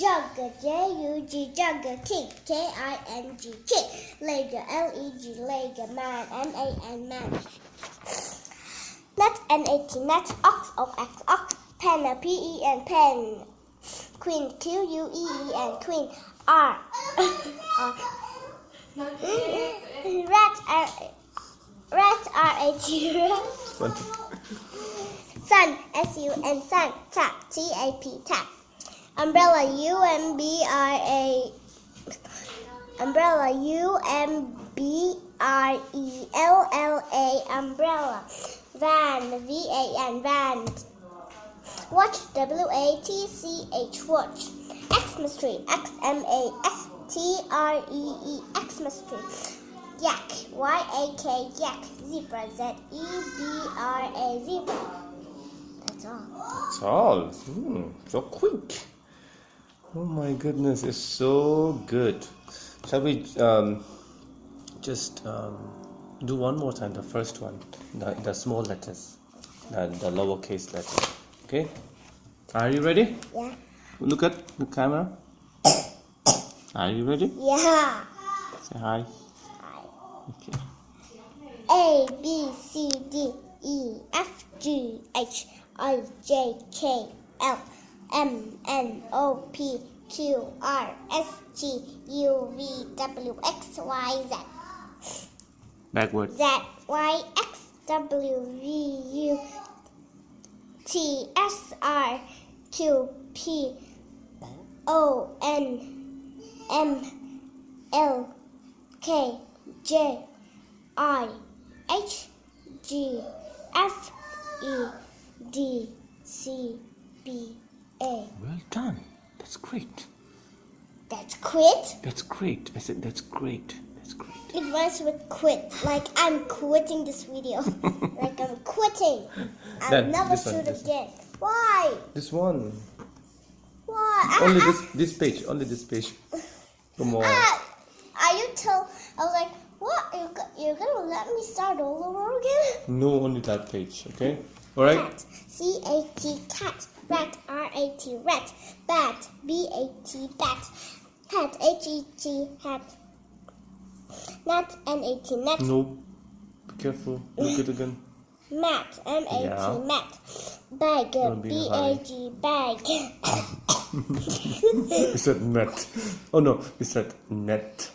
Jugger, J-U-G, Jugger, King, K-I-N-G, King, Lega, L-E-G, Lega, Man, M-A-N, Man. Nut, N-A-T, Nut, Ox, O-X, Ox, Pen, P-E-N, Pen, Queen, Q-U-E-E-N, Queen, R, Rat, R-A-T, Rat. Sun, S-U-N, Sun, Tap, T-A-P, Tap. Umbrella, U-M-B-R-A, Umbrella, U-M-B-R-E-L-L-A, Umbrella. Van, V-A-N, Van. Watch, W-A-T-C-H, Watch. Xmas tree, X-M-A-S-T-R-E-E, Xmas tree. Yak, Y-A-K, Yak. Zebra, Z-E-B-R-A, Zebra. That's all. That's all. So quick. Oh my goodness, it's so good. Shall we just do one more time, the first one, the small letters, the lowercase letters. Okay? Are you ready? Yeah. Look at the camera. Are you ready? Yeah. Say hi. Hi. Okay. A, B, C, D, E, F, G, H, I, J, K, L, M, N, O, P, Q, R, S, T, U, V, W, X, Y, Z. Backward. Z, Y, X, W, V, U, T, S, R, Q, P, O, N, M, L, K, J, I, H, G, F, E, D, C, B, A. Well done. That's great. That's quit? That's great. I said that's great. That's great. It rhymes with quit. Like I'm quitting this video. Like I'm quitting. I'll Then, never this one, shoot this again. Why? This one. Why? Only this page. Only this page. Come on. Are you I was like, what? You're gonna let me start all over again? No, only that page. Okay. All right. Cat. C-A-T, cat. Rat, R-A-T, rat. Bat, B-A-T, bat. Hat, H-E-T, hat. Nat, N-A-T, nat. No. Be careful. Look it again. Mat, M-A-T, Yeah. mat. Bag, Don't be in a hurry. B-A-G, bag. You said net. Oh no, you said net.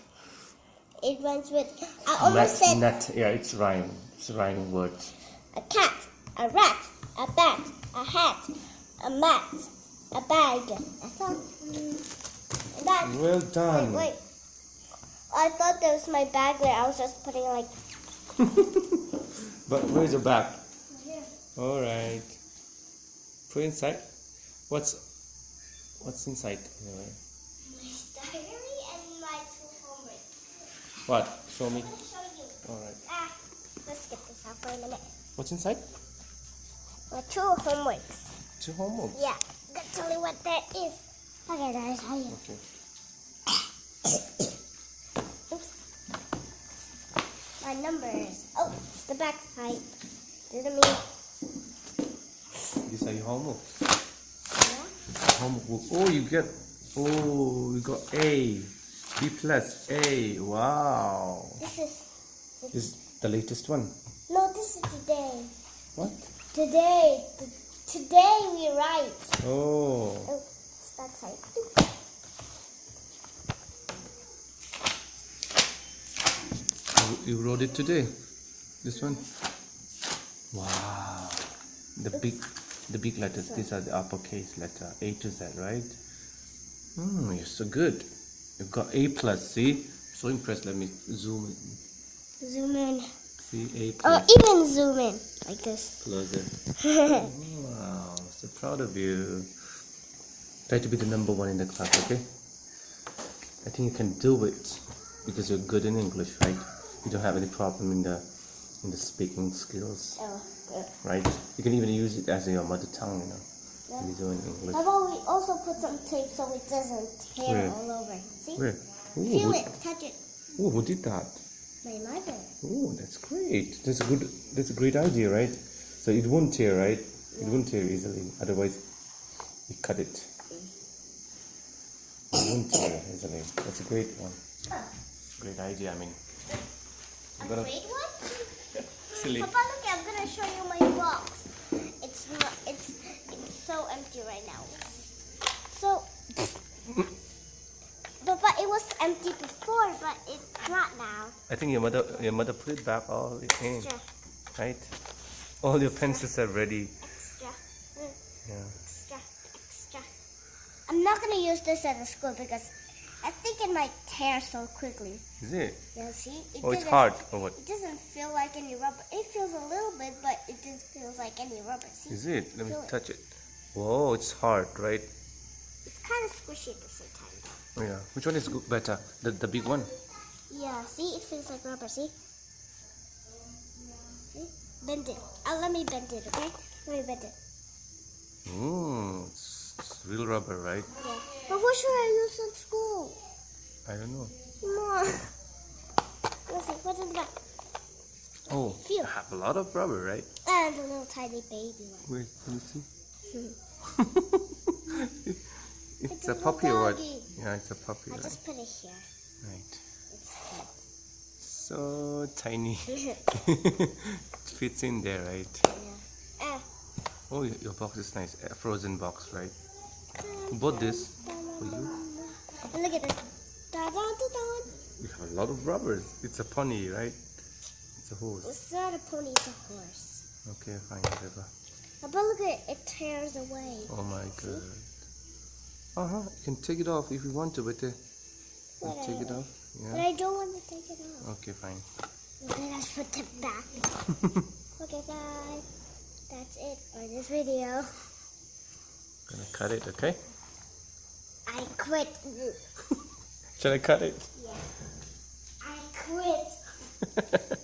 It runs with, I almost said Net. Yeah, it's rhyme. It's a rhyming word. a cat, a rat, a bat, a hat, a mat, a bag. That's all. And that, Well done. wait. I thought that was my bag where I was just putting like. But where's your bag? Here. All right. Put inside. What's inside? My diary and my two homework. What? Show me. Let me show you. All right. Let's get this out for a minute. What's inside? My two homeworks. 2 homeworks. Yeah, I'll tell you what that is. Okay, I'll tell you. Okay. Oops. My numbers. Oh, it's the back side. Didn't mean. These are your homeworks. Yeah. Homework. Oh, you got A. B plus A. Wow. This is. This is the latest one. No, this is today. What? Today. Today we write. Oh. Oh, it's that side. You wrote it today. This one. Wow. The big letters. These are the uppercase letter. A to Z, right? You're so good. You've got A plus. See? So impressed. Let me zoom in. Zoom in. See A Oh, plus. even zoom in like this. Closer. Wow. So proud of you. Try to be the number one in the class, okay? I think you can do it because you're good in English, right? You don't have any problem in the speaking skills, Oh, good. right? You can even use it as your mother tongue, Yeah. when you do in English. How about we also put some tape so it doesn't tear Where? all over? See? Where? Feel it, touch it. Who did that? My mother. Oh, that's great. That's a great idea, right? So it won't tear, right? It won't tear easily. Otherwise, you cut it. winter, isn't it? That's a great one. Great idea. I mean, A gotta- great one? silly. Papa, look, I'm gonna show you my box. It's not. It's so empty right now. So, Papa, it was empty before, but it's not now. I think your mother put it back all in, Extra, right? All your pencils are ready. extra, Yeah. extra. I'm not gonna use this at the school because I think it might tear so quickly. Is it? Yeah, see? Oh, it's didn't- hard or what? It doesn't feel like any rubber. It feels a little bit, but it just feels like any rubber. See? Is it? Let me Feel it. touch it. Whoa, it's hard, right? It's kind of squishy at the same time. Oh yeah. Which one is better? The big one? Yeah, see? It feels like rubber, see? See? Bend it. Let me bend it, okay? Let me bend it. It's real rubber, right? Yeah. But what should I use in school? I don't know. Come on. Let's see. What's in the back? Oh, Feel. I have a lot of rubber, right? And a little tiny baby one. Wait, let me see. It's It's a a puppy or what? doggy. Yeah, it's a puppy, I right? just put it here. Right. It's So tiny. cute. It fits in there, right? Yeah. Oh, your box is nice. A frozen box, right? Who bought this for you? And look at this. Da, da, da, da. You have a lot of rubbers. It's a pony, right? It's a horse. It's not a pony, it's a horse. Okay, fine, whatever. But look at it, it tears away. Oh my god. You can take it off if you want to, but take it off. But Yeah. I don't want to take it off. Okay, fine. Okay, let's put it back. Okay, guys. That's it for this video. Gonna cut it, okay? I quit. Shall I cut it? Yeah. I quit.